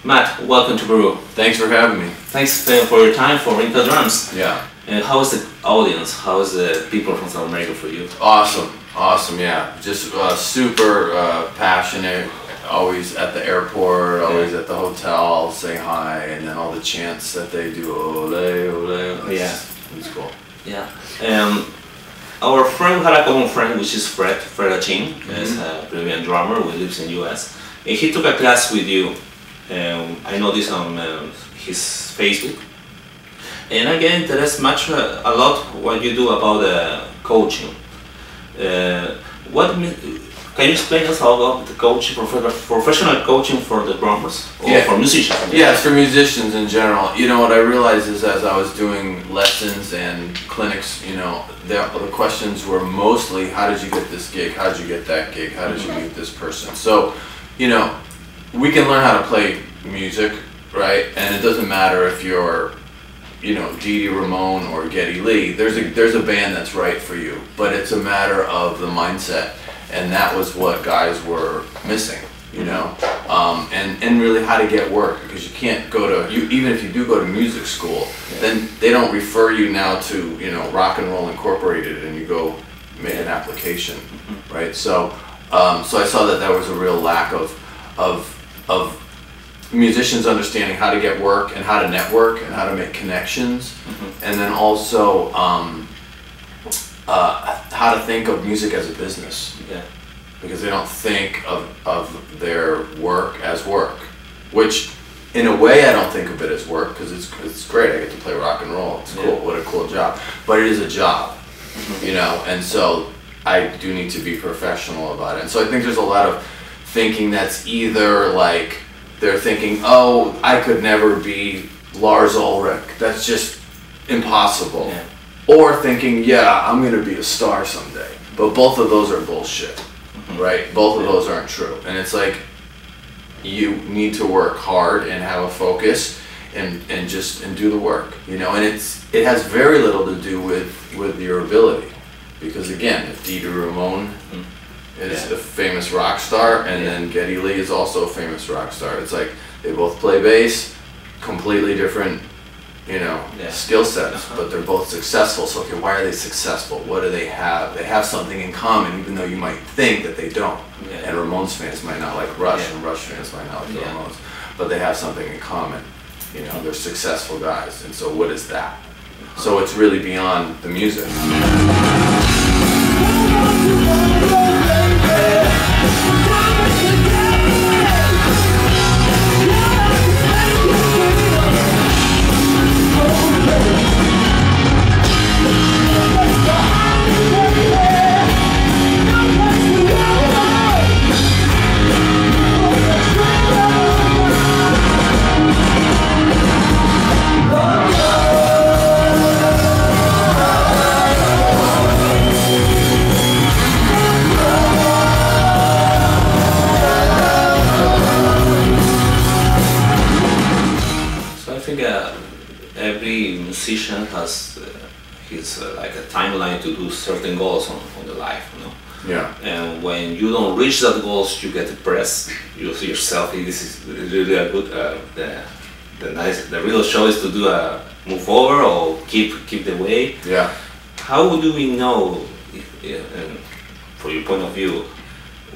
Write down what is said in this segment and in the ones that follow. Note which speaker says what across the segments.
Speaker 1: Matt, welcome to Peru.
Speaker 2: Thanks for having me.
Speaker 1: Thanks for your time for Inka drums.
Speaker 2: Yeah.
Speaker 1: And how is the audience? How is the people from South America for you?
Speaker 2: Awesome, awesome, yeah. Just super passionate, always at the airport, always at the hotel, say hi, and then all the chants that they do, ole, ole.
Speaker 1: Yeah.
Speaker 2: It's cool.
Speaker 1: Yeah. Our friend had a common friend, which is Fred Achin. He's a Peruvian drummer who lives in the US. And he took a class with you. I know this on his Facebook. And I get interested a lot what you do about coaching. Can you explain us how about the coaching, professional coaching for the drummers or for musicians?
Speaker 2: Yeah, it's for musicians in general. You know what I realized is as I was doing lessons and clinics, you know, the questions were mostly how did you get this gig, how did you get that gig, how did you meet this person. So, you know, we can learn how to play music, right? And it doesn't matter if you're, you know, Dee Ramone or Geddy Lee. There's a band that's right for you, but it's a matter of the mindset, and that was what guys were missing, you know. And really how to get work, because you can't go to even if you do go to music school, then they don't refer you now to, you know, Rock and Roll Incorporated and you go make an application, right? So so I saw that there was a real lack of musicians understanding how to get work and how to network and how to make connections, and then also how to think of music as a business, because they don't think of their work as work, which in a way I don't think of it as work, because it's great, I get to play rock and roll, it's cool, what a cool job, but it is a job, you know, and so I do need to be professional about it. And so I think there's a lot of thinking that's either like they're thinking, oh, I could never be Lars Ulrich, that's just impossible, or thinking, yeah, I'm gonna be a star someday. But both of those are bullshit, right? Both of those aren't true. And it's like you need to work hard and have a focus and do the work, you know. And it has very little to do with your ability, because again, if Dee Ramone is a famous rock star, and then Geddy Lee is also a famous rock star. It's like they both play bass, completely different, you know, skill sets, but they're both successful. So okay, why are they successful? What do they have? They have something in common, even though you might think that they don't. And Ramones fans might not like Rush, and Rush fans might not like the Ramones, but they have something in common. You know, they're successful guys, and so what is that? So it's really beyond the music. Every musician has his like a timeline to do certain goals on the life, you know. Yeah. And when you don't reach that goals, you get depressed. You see yourself. This is really a good. The real show is to do a move over or keep the way. Yeah. How do we know, from your point of view,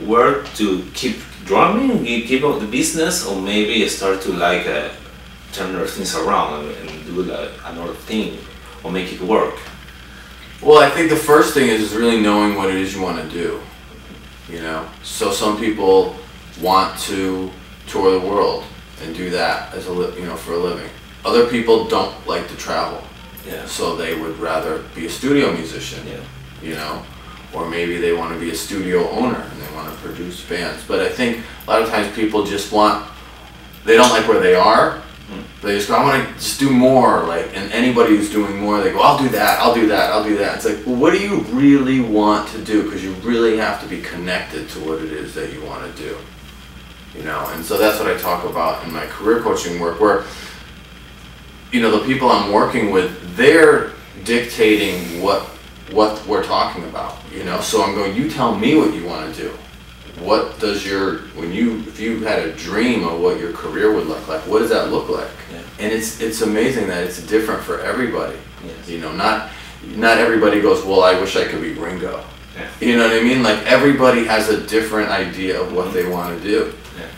Speaker 2: where to keep drumming, keep up the business, or maybe start to like turn things around and do another thing or make it work? Well, I think the first thing is really knowing what it is you want to do. You know, so some people want to tour the world and do that as for a living. Other people don't like to travel, so they would rather be a studio musician. You know, or maybe they want to be a studio owner and they want to produce bands. But I think a lot of times people just they don't like where they are. They just go, I want to just do more, and anybody who's doing more, they go, I'll do that, I'll do that, I'll do that. It's like, well, what do you really want to do? Because you really have to be connected to what it is that you want to do, you know. And so that's what I talk about in my career coaching work, where, you know, the people I'm working with, they're dictating what we're talking about, you know. So I'm going, you tell me what you want to do. What does if you had a dream of what your career would look like, what does that look like? And it's amazing that it's different for everybody. You know, not everybody goes, well, I wish I could be Ringo. You know what I mean? Like, everybody has a different idea of what they want to do.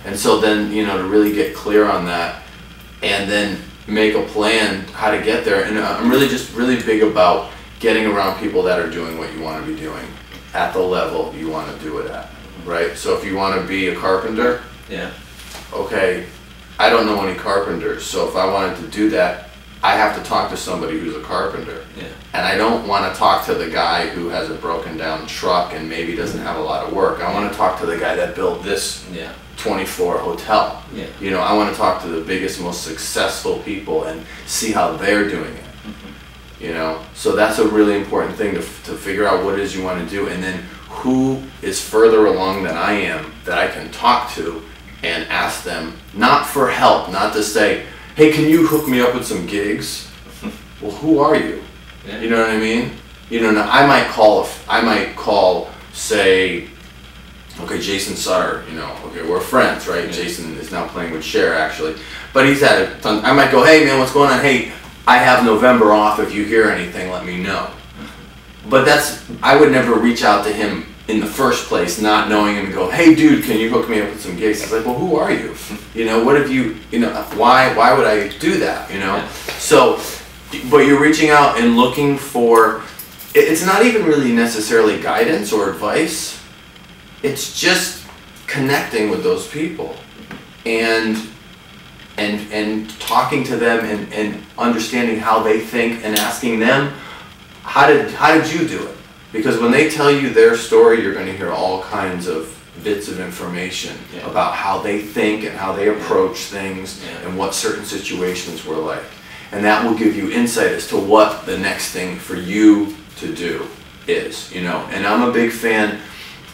Speaker 2: And so then, you know, to really get clear on that and then make a plan how to get there. And I'm really big about getting around people that are doing what you want to be doing at the level you want to do it at. Right? So if you want to be a carpenter, okay, I don't know any carpenters, so if I wanted to do that, I have to talk to somebody who's a carpenter. And I don't want to talk to the guy who has a broken down truck and maybe doesn't have a lot of work. I want to talk to the guy that built this 20-floor hotel. You know, I want to talk to the biggest, most successful people and see how they're doing it. You know, so that's a really important thing to figure out what it is you want to do, and then who is further along than I am that I can talk to and ask them, not for help, not to say, hey, can you hook me up with some gigs? Well, who are you? You know what I mean? You know, now I might call, say, okay, Jason Starr, you know, okay, we're friends, right? Jason is now playing with Cher, actually. But he's had a ton, I might go, hey man, what's going on? Hey, I have November off, if you hear anything, let me know. But I would never reach out to him in the first place, not knowing him, and go, hey dude, can you hook me up with some gigs? It's like, well, who are you? You know, what have you, you know, why would I do that, you know? So, but you're reaching out and looking for, it's not even really necessarily guidance or advice, it's just connecting with those people and talking to them and understanding how they think and asking them, how did you do it? Because when they tell you their story, you're going to hear all kinds of bits of information about how they think and how they approach things and what certain situations were like. And that will give you insight as to what the next thing for you to do is, you know. And I'm a big fan,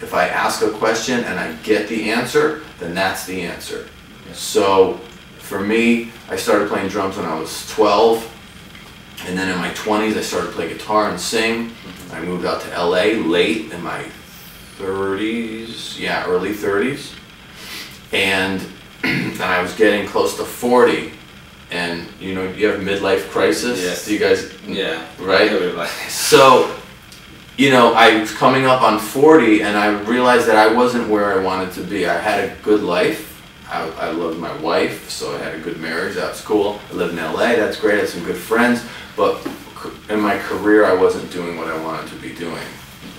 Speaker 2: if I ask a question and I get the answer, then that's the answer. So for me, I started playing drums when I was 12. And then in my 20s, I started to play guitar and sing. I moved out to LA late in my 30s, early 30s. And I was getting close to 40. And, you know, you have midlife crisis.
Speaker 1: Yes.
Speaker 2: Do you guys? Right?
Speaker 1: Everybody.
Speaker 2: So, you know, I was coming up on 40 and I realized that I wasn't where I wanted to be. I had a good life. I loved my wife, so I had a good marriage, that's cool. I lived in LA, that's great, I had some good friends, but in my career I wasn't doing what I wanted to be doing.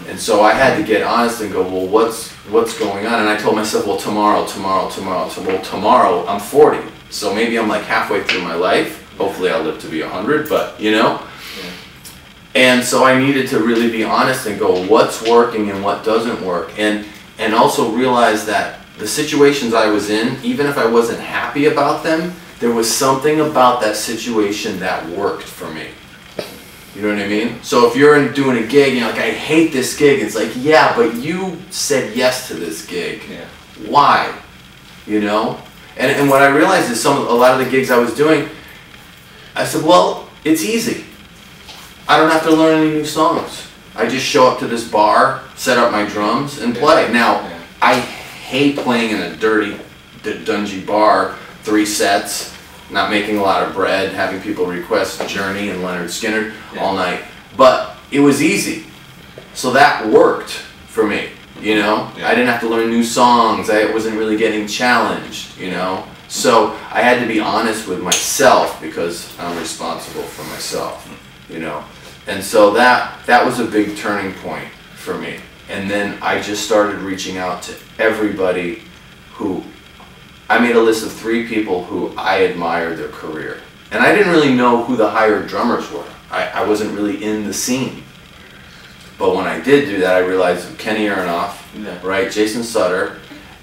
Speaker 2: And so I had to get honest and go, well, what's going on? And I told myself, well, tomorrow. Well, tomorrow I'm 40, so maybe I'm like halfway through my life. Hopefully I'll live to be 100, but you know. And so I needed to really be honest and go, what's working and what doesn't work, and also realize that the situations I was in, even if I wasn't happy about them, there was something about that situation that worked for me. You know what I mean? So if you're doing a gig and you're like, I hate this gig, it's like, yeah, but you said yes to this gig. Why? You know? And what I realized is a lot of the gigs I was doing, I said, well, it's easy. I don't have to learn any new songs. I just show up to this bar, set up my drums, and play. Now, I hate playing in a dirty, dungy bar, 3 sets, not making a lot of bread, having people request Journey and Leonard Skinner all night. But it was easy. So that worked for me, you know? I didn't have to learn new songs. I wasn't really getting challenged, you know? So I had to be honest with myself because I'm responsible for myself, you know? And so that was a big turning point for me. And then I just started reaching out to everybody who, I made a list of 3 people who I admired their career. And I didn't really know who the hired drummers were. I wasn't really in the scene. But when I did do that, I realized Kenny Aronoff, right, Jason Sutter,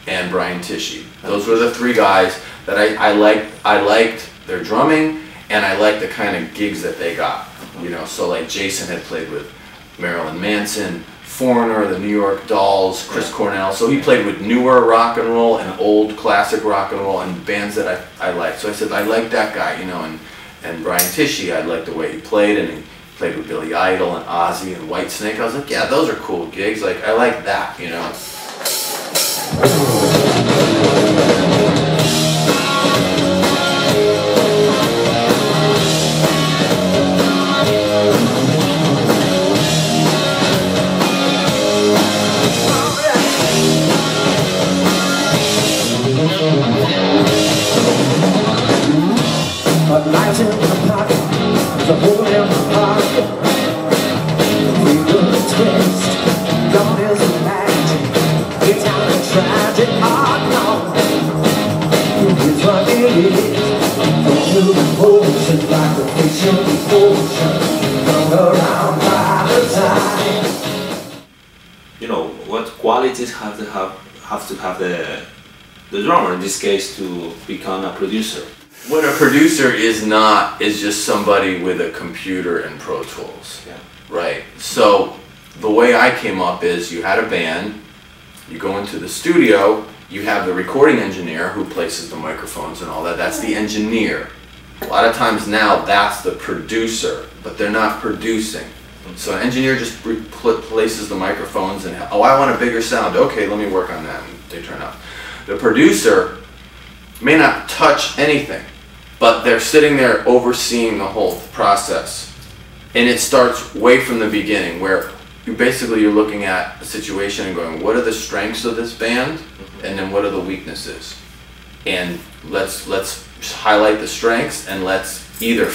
Speaker 2: and Brian Tishy. Those were the 3 guys that I liked their drumming, and I liked the kind of gigs that they got. You know, so like Jason had played with Marilyn Manson, Foreigner, the New York Dolls, Chris Cornell. So he played with newer rock and roll and old classic rock and roll and bands that I liked. So I said, I like that guy, you know, and Brian Tishy, I liked the way he played, and he played with Billy Idol and Ozzy and Whitesnake. I was like, yeah, those are cool gigs. Like, I like that, you know.
Speaker 3: But lights in the pocket, the hole in the pocket. We will twist, gone is the magic. It's how the tragic heart knows. It's what it is. From the motion, like the fish in the ocean. Come around by the time.
Speaker 1: You know, what qualities have to have the drummer in this case to become a producer?
Speaker 2: What a producer is not is just somebody with a computer and Pro Tools, right? So the way I came up is you had a band, you go into the studio, you have the recording engineer who places the microphones and all that. That's the engineer. A lot of times now that's the producer, but they're not producing. So an engineer just places the microphones and, oh, I want a bigger sound. Okay, let me work on that. And they turn up. The producer may not touch anything, but they're sitting there overseeing the whole process. And it starts way from the beginning, where you're looking at a situation and going, what are the strengths of this band? And then what are the weaknesses? And let's highlight the strengths, and let's either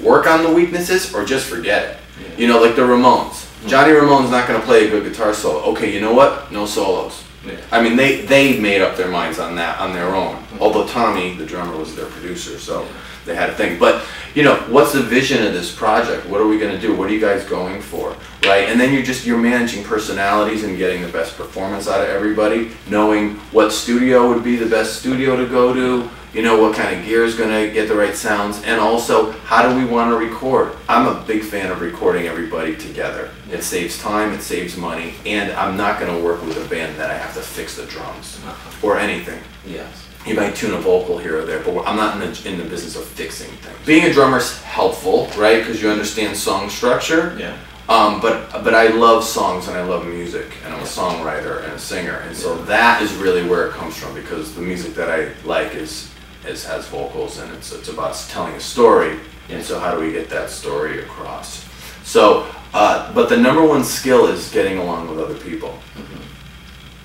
Speaker 2: work on the weaknesses or just forget it. You know, like the Ramones. Johnny Ramone's not going to play a good guitar solo. Okay, you know what? No solos. I mean, they made up their minds on that on their own. Although Tommy, the drummer, was their producer, so they had a thing. But, you know, what's the vision of this project? What are we going to do? What are you guys going for? Right? And then you're managing personalities and getting the best performance out of everybody, knowing what studio would be the best studio to go to, you know, what kind of gear is going to get the right sounds, and also how do we want to record. I'm a big fan of recording everybody together. It saves time, it saves money, and I'm not going to work with a band that I have to fix the drums or anything.
Speaker 1: Yes.
Speaker 2: You might tune a vocal here or there, but I'm not in the business of fixing things. Being a drummer is helpful, right? Because you understand song structure.
Speaker 1: Yeah.
Speaker 2: But I love songs and I love music, and I'm a songwriter and a singer, and so that is really where it comes from, because the music that I like has vocals, and it's about telling a story, and so how do we get that story across? So, but the number one skill is getting along with other people,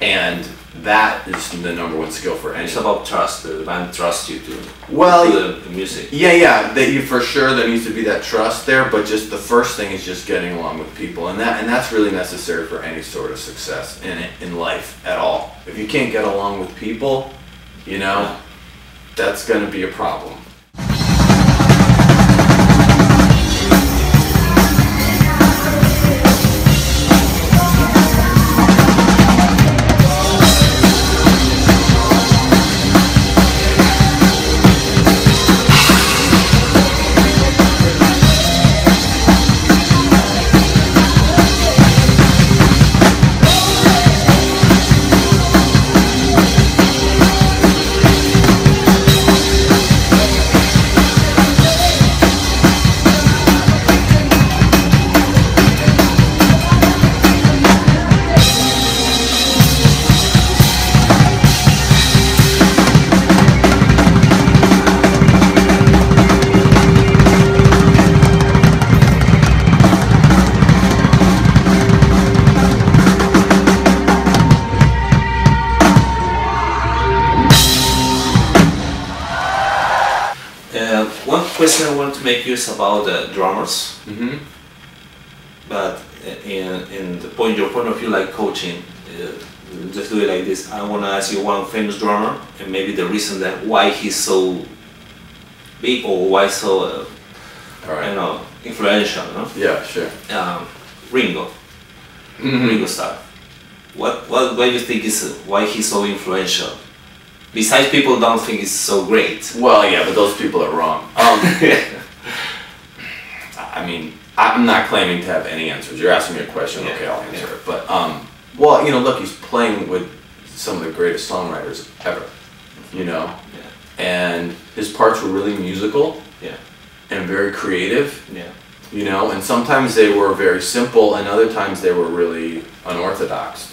Speaker 2: and that is the number one skill for anyone.
Speaker 1: It's about trust. The band trusts you to the music.
Speaker 2: Yeah. For sure there needs to be that trust there, but just the first thing is just getting along with people, and that's really necessary for any sort of success in life at all. If you can't get along with people, you know, that's going to be a problem.
Speaker 1: One question I want to make you is about drummers. but in your point of view, like coaching, just do it like this. I want to ask you one famous drummer, and maybe the reason that why he's so big or why so,
Speaker 2: Alright.
Speaker 1: Influential, no?
Speaker 2: Yeah, sure.
Speaker 1: Ringo. Ringo Starr. What do you think is why he's so influential? Besides, people don't think he's so great.
Speaker 2: Well, yeah, but those people are wrong. I mean, I'm not claiming to have any answers. You're asking me a question, okay, I'll answer it. But, well, look, he's playing with some of the greatest songwriters ever, and his parts were really musical and very creative, and sometimes they were very simple and other times they were really unorthodox,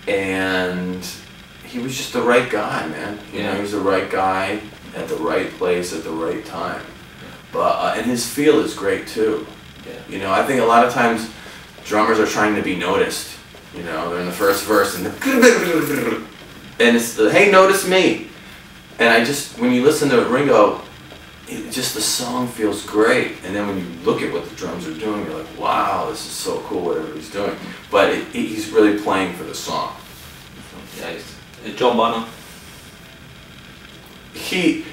Speaker 2: and he was just the right guy, man. He was the right guy at the right place at the right time. But and his feel is great too. I think a lot of times drummers are trying to be noticed. They're in the first verse and it's the, hey, notice me. And when you listen to Ringo, the song feels great. And then when you look at what the drums are doing, you're like, wow, this is so cool, whatever he's doing. But he's really playing for the song.
Speaker 1: Yeah, John Bonham.
Speaker 2: He's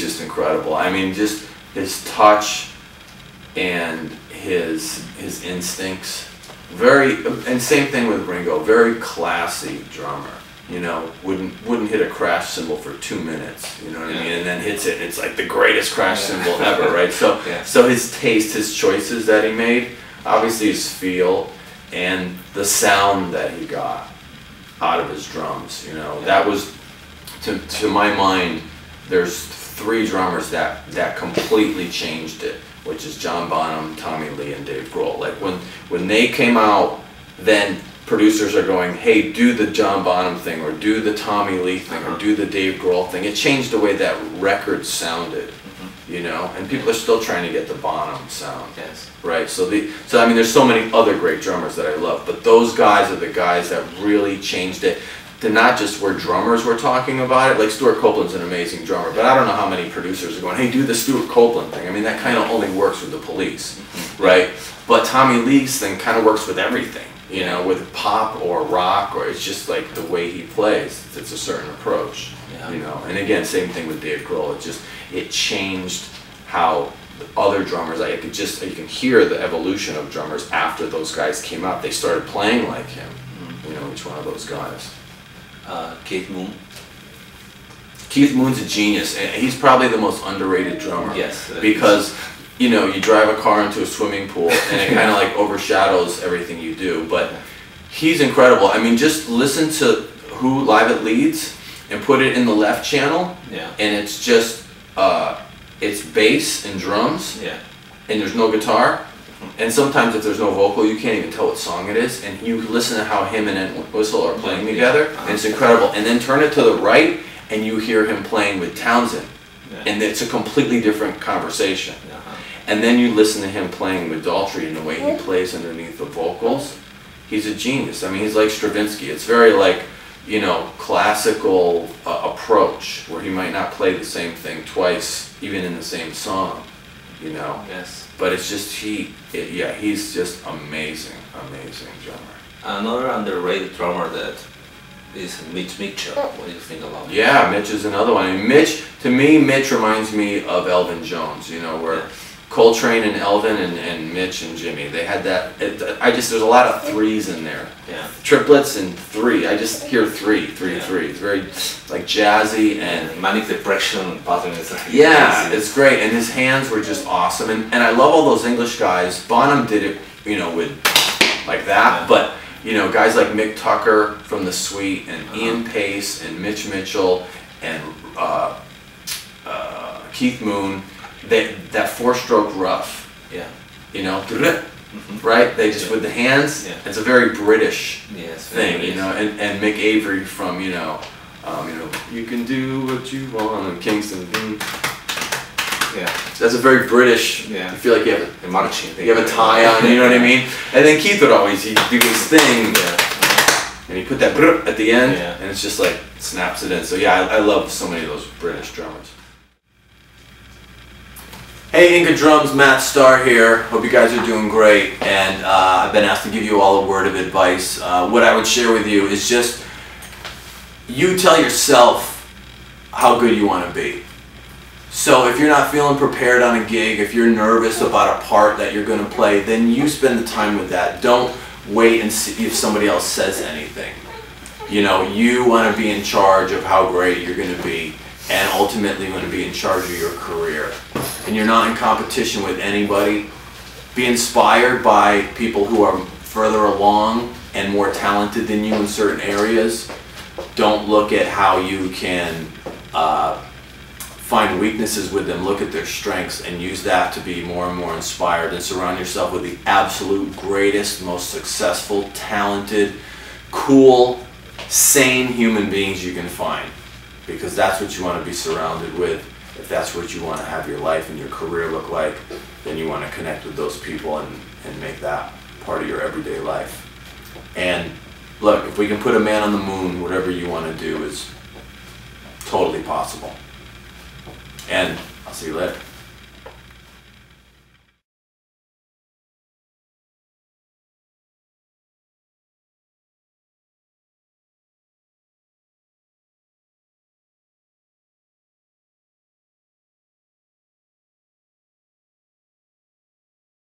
Speaker 2: just incredible. I mean, just his touch and his instincts. And same thing with Ringo. Very classy drummer. Wouldn't hit a crash cymbal for 2 minutes. You know what I mean? And then hits it. And it's like the greatest crash cymbal ever, right? So his taste, his choices that he made, obviously his feel, and the sound that he got out of his drums. That was, to my mind, there's 3 drummers that completely changed it, which is John Bonham, Tommy Lee, and Dave Grohl. Like when they came out, then producers are going, hey, do the John Bonham thing, or do the Tommy Lee thing, or do the Dave Grohl thing. It changed the way that record sounded, and people are still trying to get the Bonham sound, right? So I mean, there's so many other great drummers that I love, but those guys are the guys that really changed it. To not just where drummers were talking about it, like Stuart Copeland's an amazing drummer, but I don't know how many producers are going, hey, do the Stuart Copeland thing. I mean, that kind of only works with the Police, right? But Tommy Lee's thing kind of works with everything, with pop or rock, or it's just like the way he plays. It's a certain approach, And again, same thing with Dave Grohl. It changed how other drummers, you can hear the evolution of drummers after those guys came out. They started playing like him, each one of those guys.
Speaker 1: Keith Moon.
Speaker 2: Keith Moon's a genius, and he's probably the most underrated drummer.
Speaker 1: Yes.
Speaker 2: Because, you drive a car into a swimming pool, and it kind of like overshadows everything you do. But he's incredible. I mean, just listen to Who Live at Leeds and put it in the left channel, and it's just it's bass and drums, and there's no guitar. And sometimes if there's no vocal, you can't even tell what song it is. And you listen to how him and Entwistle are playing together, and it's incredible. And then turn it to the right, and you hear him playing with Townsend. And it's a completely different conversation. And then you listen to him playing with Daltrey and the way he plays underneath the vocals. He's a genius. I mean, he's like Stravinsky. It's very like, classical approach, where he might not play the same thing twice, even in the same song, But it's just, he's just amazing drummer.
Speaker 1: Another underrated drummer that is Mitch Mitchell. What do you think about him?
Speaker 2: Yeah, Mitch is another one. I mean, Mitch reminds me of Elvin Jones, where Coltrane and Elvin and Mitch and Jimmy, they had that, there's a lot of threes in there. Triplets and 3. I just hear 3. It's very like jazzy and
Speaker 1: manic depression pattern.
Speaker 2: It's great. And his hands were just awesome. And I love all those English guys. Bonham did it, with like that. But, guys like Mick Tucker from The Sweet and Ian Paice and Mitch Mitchell and Keith Moon, that 4-stroke rough. Right? They just, with the hands, it's a very British thing, and Mick Avery from, you can do what you want in Kingston. That's a very British, you feel like you have you have a tie on, you know what I mean? And then Keith would always, he'd do his thing, and he put that at the end, and it's just like, snaps it in. So I love so many of those British drummers. Hey Inka Drums, Matt Starr here. Hope you guys are doing great, and I've been asked to give you all a word of advice. What I would share with you is just, you tell yourself how good you want to be. So if you're not feeling prepared on a gig, if you're nervous about a part that you're going to play, then you spend the time with that. Don't wait and see if somebody else says anything. You know, you want to be in charge of how great you're going to be, and ultimately you want to be in charge of your career. And you're not in competition with anybody. Be inspired by people who are further along and more talented than you in certain areas. Don't look at how you can find weaknesses with them. Look at their strengths and use that to be more and more inspired, and surround yourself with the absolute greatest, most successful, talented, cool, sane human beings you can find, because that's what you want to be surrounded with. If that's what you want to have your life and your career look like, then you want to connect with those people and make that part of your everyday life. And look, if we can put a man on the moon, whatever you want to do is totally possible. And I'll see you later.